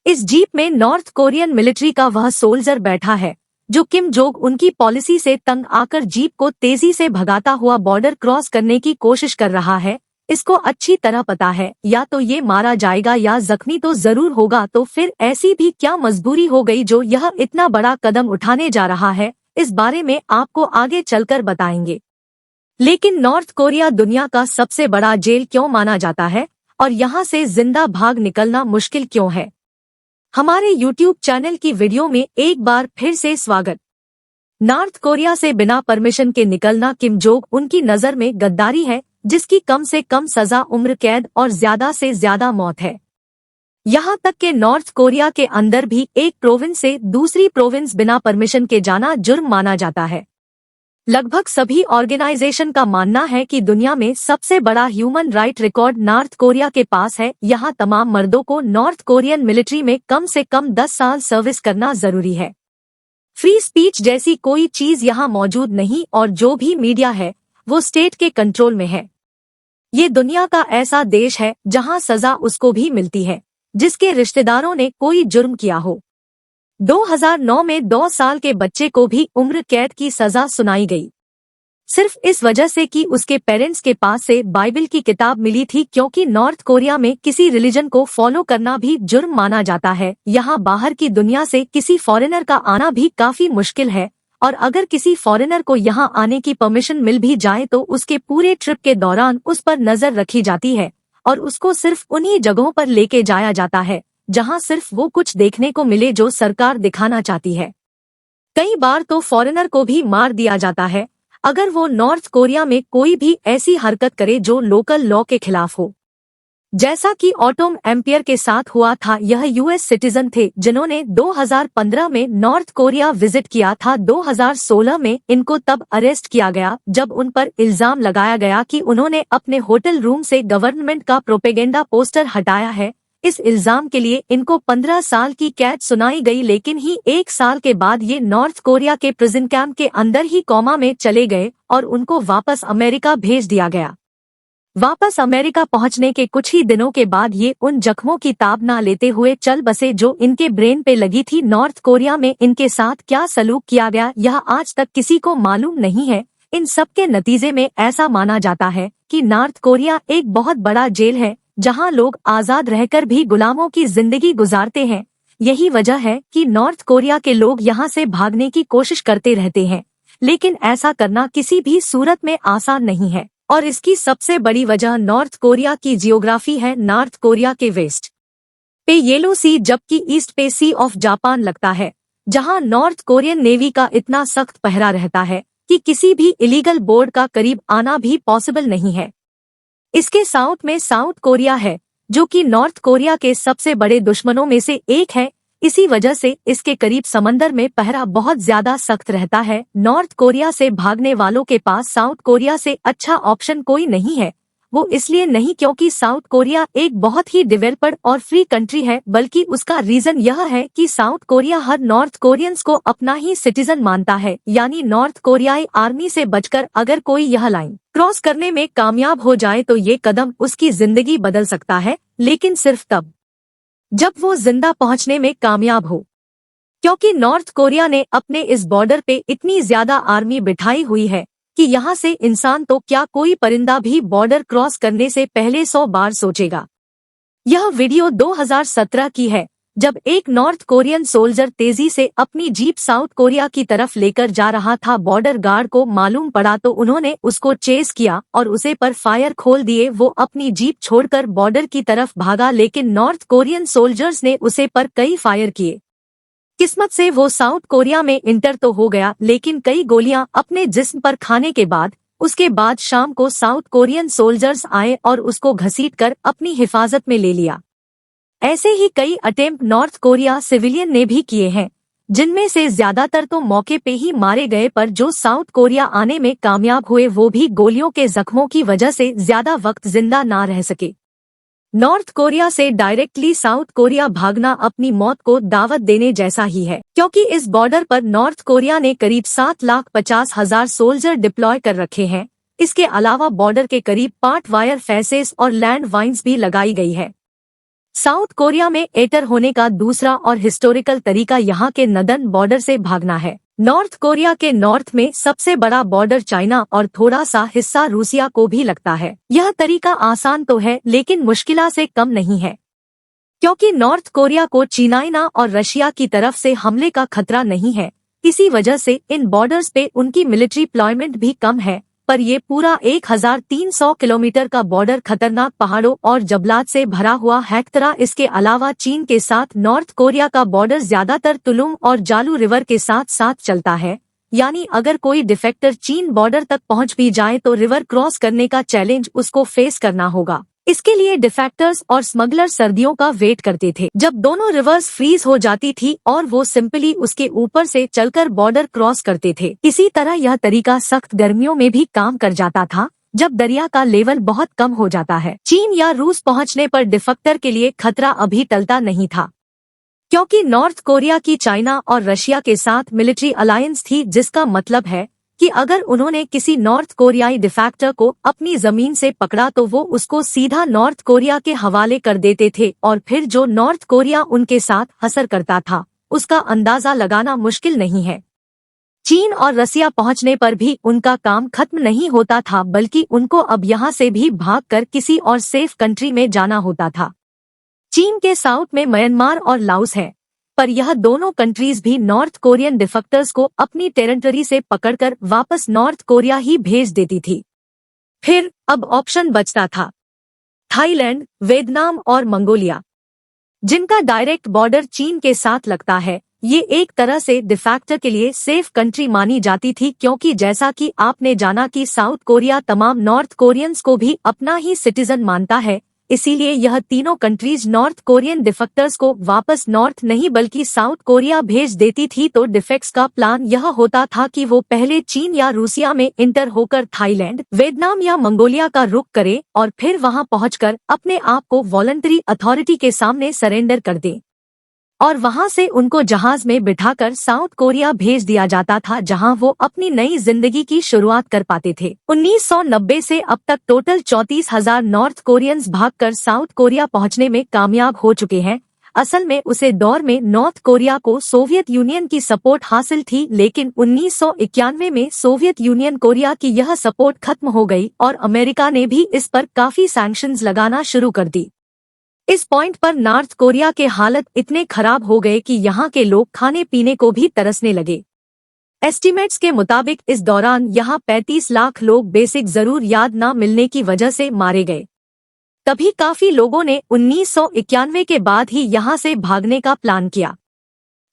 इस जीप में north Korean military का वह सोल्जर बैठा है जो किम जोंग उनकी पॉलिसी से तंग आकर जीप को तेजी से भगाता हुआ बॉर्डर क्रॉस करने की कोशिश कर रहा है। इसको अच्छी तरह पता है या तो ये मारा जाएगा या जख्मी तो जरूर होगा, तो फिर ऐसी भी क्या मजबूरी हो गई जो यह इतना बड़ा कदम उठाने जा रहा है। इस बारे में आपको आगे चलकर बताएंगे। लेकिन नॉर्थ कोरिया दुनिया का सबसे बड़ा जेल क्यों माना जाता है और यहाँ से जिंदा भाग निकलना मुश्किल क्यों है? हमारे YouTube चैनल की वीडियो में एक बार फिर से स्वागत। नॉर्थ कोरिया से बिना परमिशन के निकलना किम जोंग उनकी नजर में गद्दारी है, जिसकी कम से कम सजा उम्र कैद और ज्यादा से ज्यादा मौत है। यहाँ तक कि नॉर्थ कोरिया के अंदर भी एक प्रोविंस से दूसरी प्रोविंस बिना परमिशन के जाना जुर्म माना जाता है। लगभग सभी ऑर्गेनाइजेशन का मानना है कि दुनिया में सबसे बड़ा human right record north Korea के पास है। यहाँ तमाम मर्दों को नॉर्थ कोरियन मिलिट्री में कम से कम 10 साल सर्विस करना जरूरी है। फ्री स्पीच जैसी कोई चीज यहाँ मौजूद नहीं और जो भी मीडिया है वो स्टेट के कंट्रोल में है। ये दुनिया का ऐसा देश है जहाँ सजा उसको भी मिलती है जिसके रिश्तेदारों ने कोई जुर्म किया हो। 2009 में 2 साल के बच्चे को भी उम्र कैद की सजा सुनाई गई, सिर्फ इस वजह से कि उसके पेरेंट्स के पास से बाइबल की किताब मिली थी, क्योंकि नॉर्थ कोरिया में किसी रिलीजन को फॉलो करना भी जुर्म माना जाता है। यहाँ बाहर की दुनिया से किसी फॉरेनर का आना भी काफी मुश्किल है और अगर किसी फॉरेनर को यहाँ आने की परमिशन मिल भी जाए तो उसके पूरे ट्रिप के दौरान उस पर नजर रखी जाती है और उसको सिर्फ उन्हीं जगहों पर लेके जाया जाता है जहां सिर्फ वो कुछ देखने को मिले जो सरकार दिखाना चाहती है। कई बार तो फॉरेनर को भी मार दिया जाता है अगर वो नॉर्थ कोरिया में कोई भी ऐसी हरकत करे जो लोकल लॉ के खिलाफ हो, जैसा कि ऑटोम एम्पियर के साथ हुआ था। यह यूएस सिटीजन थे जिन्होंने 2015 में नॉर्थ कोरिया विजिट किया था। 2016 में इनको तब अरेस्ट किया गया जब उन पर इल्जाम लगाया गया कि उन्होंने अपने होटल रूम से गवर्नमेंट का प्रोपेगेंडा पोस्टर हटाया है। इस इल्जाम के लिए इनको 15 साल की कैद सुनाई गई, लेकिन ही 1 साल के बाद ये नॉर्थ कोरिया के प्रिजन कैंप के अंदर ही कोमा में चले गए और उनको वापस अमेरिका भेज दिया गया। वापस अमेरिका पहुंचने के कुछ ही दिनों के बाद ये उन जख्मों की ताब ना लेते हुए चल बसे जो इनके ब्रेन पे लगी थी। नॉर्थ कोरिया में इनके साथ क्या सलूक किया गया यह आज तक किसी को मालूम नहीं है। इन सब के नतीजे में ऐसा माना जाता है कि नॉर्थ कोरिया एक बहुत बड़ा जेल है जहां लोग आजाद रहकर भी गुलामों की जिंदगी गुजारते हैं। यही वजह है कि नॉर्थ कोरिया के लोग यहां से भागने की कोशिश करते रहते हैं, लेकिन ऐसा करना किसी भी सूरत में आसान नहीं है और इसकी सबसे बड़ी वजह नॉर्थ कोरिया की जियोग्राफी है। नॉर्थ कोरिया के वेस्ट पे येलो सी जबकि ईस्ट पे सी ऑफ जापान लगता है, जहां नॉर्थ कोरियन नेवी का इतना सख्त पहरा रहता है कि किसी भी इलीगल बोर्ड का करीब आना भी पॉसिबल नहीं है। इसके साउथ में साउथ कोरिया है जो कि नॉर्थ कोरिया के सबसे बड़े दुश्मनों में से एक है। इसी वजह से इसके करीब समंदर में पहरा बहुत ज्यादा सख्त रहता है। नॉर्थ कोरिया से भागने वालों के पास साउथ कोरिया से अच्छा ऑप्शन कोई नहीं है। वो इसलिए नहीं क्योंकि साउथ कोरिया एक बहुत ही डेवलप्ड और फ्री कंट्री है, बल्कि उसका रीजन यह है कि साउथ कोरिया हर नॉर्थ कोरियंस को अपना ही सिटीजन मानता है। यानी नॉर्थ कोरियाई आर्मी से बचकर अगर कोई यह लाइन क्रॉस करने में कामयाब हो जाए तो ये कदम उसकी जिंदगी बदल सकता है, लेकिन सिर्फ तब जब वो जिंदा पहुंचने में कामयाब हो, क्योंकि नॉर्थ कोरिया ने अपने इस बॉर्डर पे इतनी ज्यादा आर्मी बिठाई हुई है कि यहाँ से इंसान तो क्या कोई परिंदा भी बॉर्डर क्रॉस करने से पहले 100 बार सोचेगा। यह वीडियो 2017 की है जब एक नॉर्थ कोरियन सोल्जर तेजी से अपनी जीप साउथ कोरिया की तरफ लेकर जा रहा था। बॉर्डर गार्ड को मालूम पड़ा तो उन्होंने उसको चेस किया और उसे पर फायर खोल दिए। वो अपनी जीप छोड़कर बॉर्डर की तरफ भागा, लेकिन नॉर्थ कोरियन सोल्जर्स ने उसे पर कई फायर किए। किस्मत से वो साउथ कोरिया में इंटर तो हो गया, लेकिन कई गोलियां अपने जिस्म पर खाने के बाद उसके बाद शाम को साउथ कोरियन सोल्जर्स आए और उसको घसीटकर अपनी हिफाजत में ले लिया। ऐसे ही कई अटेम्प्ट नॉर्थ कोरिया सिविलियन ने भी किए हैं, जिनमें से ज्यादातर तो मौके पे ही मारे गए, पर जो साउथ कोरिया आने में कामयाब हुए वो भी गोलियों के जख्मों की वजह से ज्यादा वक्त जिंदा ना रह सके। नॉर्थ कोरिया से डायरेक्टली साउथ कोरिया भागना अपनी मौत को दावत देने जैसा ही है, क्योंकि इस बॉर्डर पर नॉर्थ कोरिया ने करीब 7,50,000 सोल्जर डिप्लॉय कर रखे हैं। इसके अलावा बॉर्डर के करीब 5 वायर फेंसेस और लैंड वाइन्स भी लगाई गई है। साउथ कोरिया में एंटर होने का दूसरा और हिस्टोरिकल तरीका यहाँ के नदन बॉर्डर से भागना है। नॉर्थ कोरिया के नॉर्थ में सबसे बड़ा बॉर्डर चाइना और थोड़ा सा हिस्सा रूसिया को भी लगता है। यह तरीका आसान तो है लेकिन मुश्किल से कम नहीं है, क्योंकि नॉर्थ कोरिया को चाइना और रशिया की तरफ से हमले का खतरा नहीं है। इसी वजह से इन बॉर्डर्स पे उनकी मिलिट्री डिप्लॉयमेंट भी कम है। पर ये पूरा 1300 किलोमीटर का बॉर्डर खतरनाक पहाड़ों और जबलात से भरा हुआ है। इसके अलावा चीन के साथ नॉर्थ कोरिया का बॉर्डर ज्यादातर तुलुंग और जालू रिवर के साथ साथ चलता है, यानी अगर कोई डिफेक्टर चीन बॉर्डर तक पहुंच भी जाए तो रिवर क्रॉस करने का चैलेंज उसको फेस करना होगा। इसके लिए डिफेक्टर्स और स्मगलर सर्दियों का वेट करते थे जब दोनों रिवर्स फ्रीज हो जाती थी और वो सिंपली उसके ऊपर से चलकर बॉर्डर क्रॉस करते थे। इसी तरह यह तरीका सख्त गर्मियों में भी काम कर जाता था जब दरिया का लेवल बहुत कम हो जाता है। चीन या रूस पहुंचने पर डिफेक्टर के लिए खतरा अभी टलता नहीं था, क्योंकि नॉर्थ कोरिया की चाइना और रशिया के साथ मिलिट्री अलायंस थी, जिसका मतलब है कि अगर उन्होंने किसी नॉर्थ कोरियाई डिफेक्टर को अपनी जमीन से पकड़ा तो वो उसको सीधा नॉर्थ कोरिया के हवाले कर देते थे और फिर जो नॉर्थ कोरिया उनके साथ हसर करता था उसका अंदाजा लगाना मुश्किल नहीं है। चीन और रसिया पहुंचने पर भी उनका काम खत्म नहीं होता था, बल्कि उनको अब यहाँ से भी भागकर किसी और सेफ कंट्री में जाना होता था। चीन के साउथ में म्यांमार और लाओस है, पर यह दोनों कंट्रीज भी नॉर्थ कोरियन डिफेक्टर्स को अपनी टेरिटरी से पकड़कर वापस नॉर्थ कोरिया ही भेज देती थी। फिर अब ऑप्शन बचता था थाईलैंड, वियतनाम और मंगोलिया, जिनका डायरेक्ट बॉर्डर चीन के साथ लगता है। ये एक तरह से डिफेक्टर के लिए सेफ कंट्री मानी जाती थी, क्योंकि जैसा कि आपने जाना कि साउथ कोरिया तमाम नॉर्थ कोरियंस को भी अपना ही सिटीजन मानता है, इसीलिए यह तीनों कंट्रीज नॉर्थ कोरियन डिफेक्टर्स को वापस नॉर्थ नहीं बल्कि साउथ कोरिया भेज देती थी। तो डिफेक्ट्स का प्लान यह होता था कि वो पहले चीन या रूसिया में इंटर होकर थाईलैंड, वियतनाम या मंगोलिया का रुख करे और फिर वहां पहुंचकर अपने आप को वॉलंटरी अथॉरिटी के सामने सरेंडर कर दे और वहां से उनको जहाज में बिठाकर साउथ कोरिया भेज दिया जाता था, जहां वो अपनी नई जिंदगी की शुरुआत कर पाते थे। 1990 से अब तक टोटल 34,000 नॉर्थ कोरियंस भागकर साउथ कोरिया पहुंचने में कामयाब हो चुके हैं। असल में उसे दौर में नॉर्थ कोरिया को सोवियत यूनियन की सपोर्ट हासिल थी, लेकिन 1991 में सोवियत यूनियन कोरिया की यह सपोर्ट खत्म हो गई और अमेरिका ने भी इस पर काफी सैंक्शंस लगाना शुरू कर दी। इस पॉइंट पर नॉर्थ कोरिया के हालत इतने खराब हो गए कि यहाँ के लोग खाने पीने को भी तरसने लगे। एस्टीमेट्स के मुताबिक इस दौरान यहाँ 35 लाख लोग बेसिक जरूरियात न मिलने की वजह से मारे गए। तभी काफी लोगों ने 1991 के बाद ही यहाँ से भागने का प्लान किया।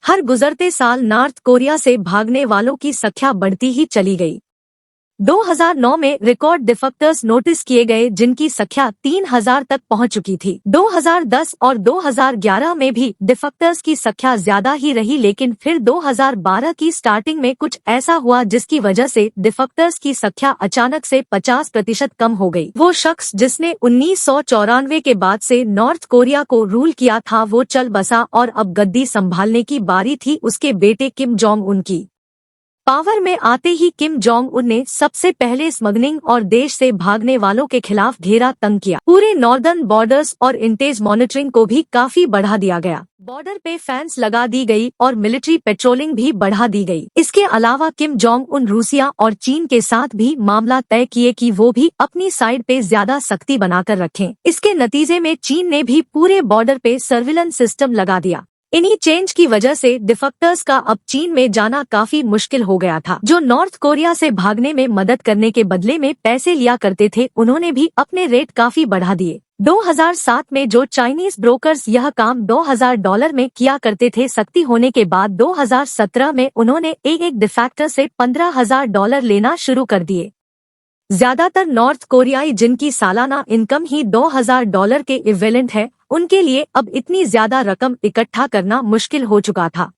हर गुजरते साल नॉर्थ कोरिया से भागने वालों की संख्या बढ़ती ही चली गई। 2009 में रिकॉर्ड डिफेक्टर्स नोटिस किए गए, जिनकी संख्या 3000 तक पहुंच चुकी थी। 2010 और 2011 में भी डिफेक्टर्स की संख्या ज्यादा ही रही, लेकिन फिर 2012 की स्टार्टिंग में कुछ ऐसा हुआ जिसकी वजह से डिफेक्टर्स की संख्या अचानक से 50% कम हो गई। वो शख्स जिसने 1994 के बाद से नॉर्थ कोरिया को रूल किया था वो चल बसा और अब गद्दी संभालने की बारी थी उसके बेटे किम जोंग उन की। पावर में आते ही किम जोंग उन ने सबसे पहले स्मगलिंग और देश से भागने वालों के खिलाफ घेरा तंग किया। पूरे नॉर्दर्न बॉर्डर्स और इंटेज मॉनिटरिंग को भी काफी बढ़ा दिया गया। बॉर्डर पे फैंस लगा दी गई और मिलिट्री पेट्रोलिंग भी बढ़ा दी गई। इसके अलावा किम जोंग उन रूसिया और चीन के साथ भी मामला तय किए कि वो भी अपनी साइड पे ज्यादा सख्ती बनाकर रखें। इसके नतीजे में चीन ने भी पूरे बॉर्डर पे सर्विलेंस सिस्टम लगा दिया। इन्हीं चेंज की वजह से डिफेक्टर्स का अब चीन में जाना काफी मुश्किल हो गया था। जो नॉर्थ कोरिया से भागने में मदद करने के बदले में पैसे लिया करते थे, उन्होंने भी अपने रेट काफी बढ़ा दिए। 2007 में जो चाइनीज ब्रोकर्स यह काम $2000 में किया करते थे, सख्ती होने के बाद 2017 में उन्होंने एक डिफेक्टर से $15,000 लेना शुरू कर दिए। ज्यादातर नॉर्थ कोरियाई जिनकी सालाना इनकम ही $2000 के इक्विवेलेंट है, उनके लिए अब इतनी ज्यादा रकम इकट्ठा करना मुश्किल हो चुका था।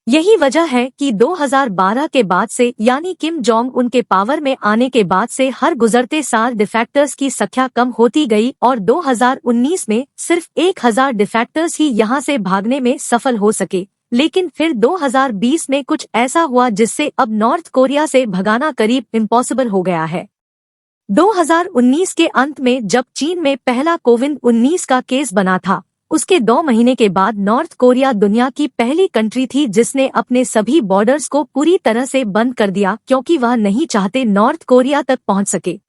यही वजह है कि 2012 के बाद से, यानी किम जोंग उनके पावर में आने के बाद से, हर गुजरते साल डिफेक्टर्स की संख्या कम होती गई और 2019 में सिर्फ 1000 डिफेक्टर्स ही यहां से भागने में सफल हो सके। लेकिन फिर 2020 में कुछ ऐसा हुआ जिससे अब नॉर्थ कोरिया से भगाना करीब इम्पॉसिबल हो गया है। 2019 के अंत में जब चीन में पहला कोविड-19 का केस बना था, उसके 2 महीने के बाद नॉर्थ कोरिया दुनिया की पहली कंट्री थी जिसने अपने सभी बॉर्डर्स को पूरी तरह से बंद कर दिया क्योंकि वह नहीं चाहते नॉर्थ कोरिया तक पहुंच सके।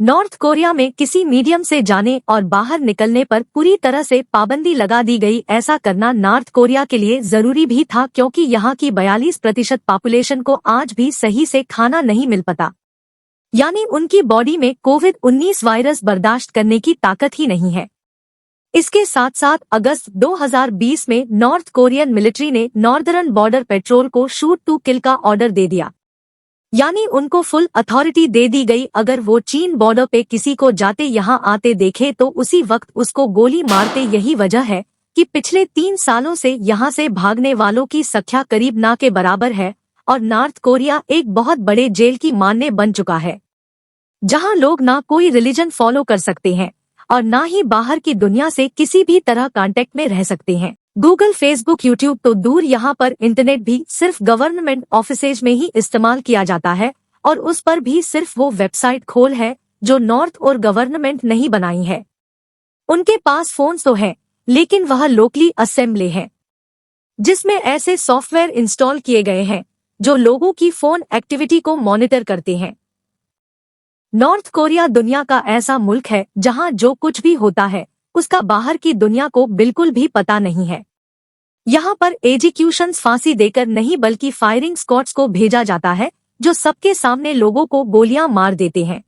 नॉर्थ कोरिया में किसी मीडियम से जाने और बाहर निकलने पर पूरी तरह से पाबंदी लगा दी गई। ऐसा करना नॉर्थ कोरिया के लिए जरूरी भी था क्योंकि यहाँ की 42% पॉपुलेशन को आज भी सही से खाना नहीं मिल पाता, यानी उनकी बॉडी में कोविड-19 वायरस बर्दाश्त करने की ताकत ही नहीं है। इसके साथ साथ अगस्त 2020 में नॉर्थ कोरियन मिलिट्री ने नॉर्दर्न बॉर्डर पेट्रोल को शूट टू किल का ऑर्डर दे दिया, यानी उनको फुल अथॉरिटी दे दी गई। अगर वो चीन बॉर्डर पे किसी को जाते यहाँ आते देखे तो उसी वक्त उसको गोली मारते। यही वजह है कि पिछले 3 सालों से यहाँ से भागने वालों की संख्या करीब ना के बराबर है और नॉर्थ कोरिया एक बहुत बड़े जेल की मान्य बन चुका है, जहाँ लोग ना कोई रिलीजन फॉलो कर सकते हैं और ना ही बाहर की दुनिया से किसी भी तरह कांटेक्ट में रह सकते हैं। गूगल, फेसबुक, यूट्यूब तो दूर, यहाँ पर इंटरनेट भी सिर्फ गवर्नमेंट ऑफिसेज में ही इस्तेमाल किया जाता है और उस पर भी सिर्फ वो वेबसाइट खोल है जो नॉर्थ और गवर्नमेंट नहीं बनाई है। उनके पास फोन तो है लेकिन वह लोकली असेंबली है जिसमें ऐसे सॉफ्टवेयर इंस्टॉल किए गए हैं जो लोगों की फोन एक्टिविटी को मॉनिटर करते हैं। नॉर्थ कोरिया दुनिया का ऐसा मुल्क है जहां जो कुछ भी होता है उसका बाहर की दुनिया को बिल्कुल भी पता नहीं है। यहाँ पर एग्जीक्यूशंस फांसी देकर नहीं बल्कि फायरिंग स्क्वाड्स को भेजा जाता है जो सबके सामने लोगों को गोलियां मार देते हैं।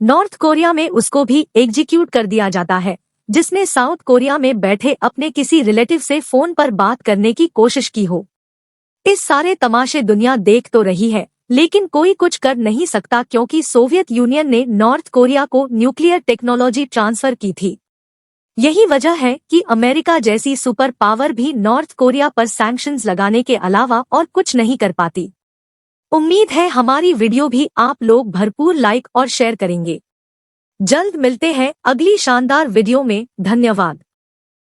नॉर्थ कोरिया में उसको भी एग्जीक्यूट कर दिया जाता है जिसने साउथ कोरिया में बैठे अपने किसी रिलेटिव से फोन पर बात करने की कोशिश की हो। इस सारे तमाशे दुनिया देख तो रही है लेकिन कोई कुछ कर नहीं सकता क्योंकि सोवियत यूनियन ने नॉर्थ कोरिया को न्यूक्लियर टेक्नोलॉजी ट्रांसफर की थी। यही वजह है कि अमेरिका जैसी सुपर पावर भी नॉर्थ कोरिया पर सैंक्शंस लगाने के अलावा और कुछ नहीं कर पाती। उम्मीद है हमारी वीडियो भी आप लोग भरपूर लाइक और शेयर करेंगे। जल्द मिलते हैं अगली शानदार वीडियो में। धन्यवाद।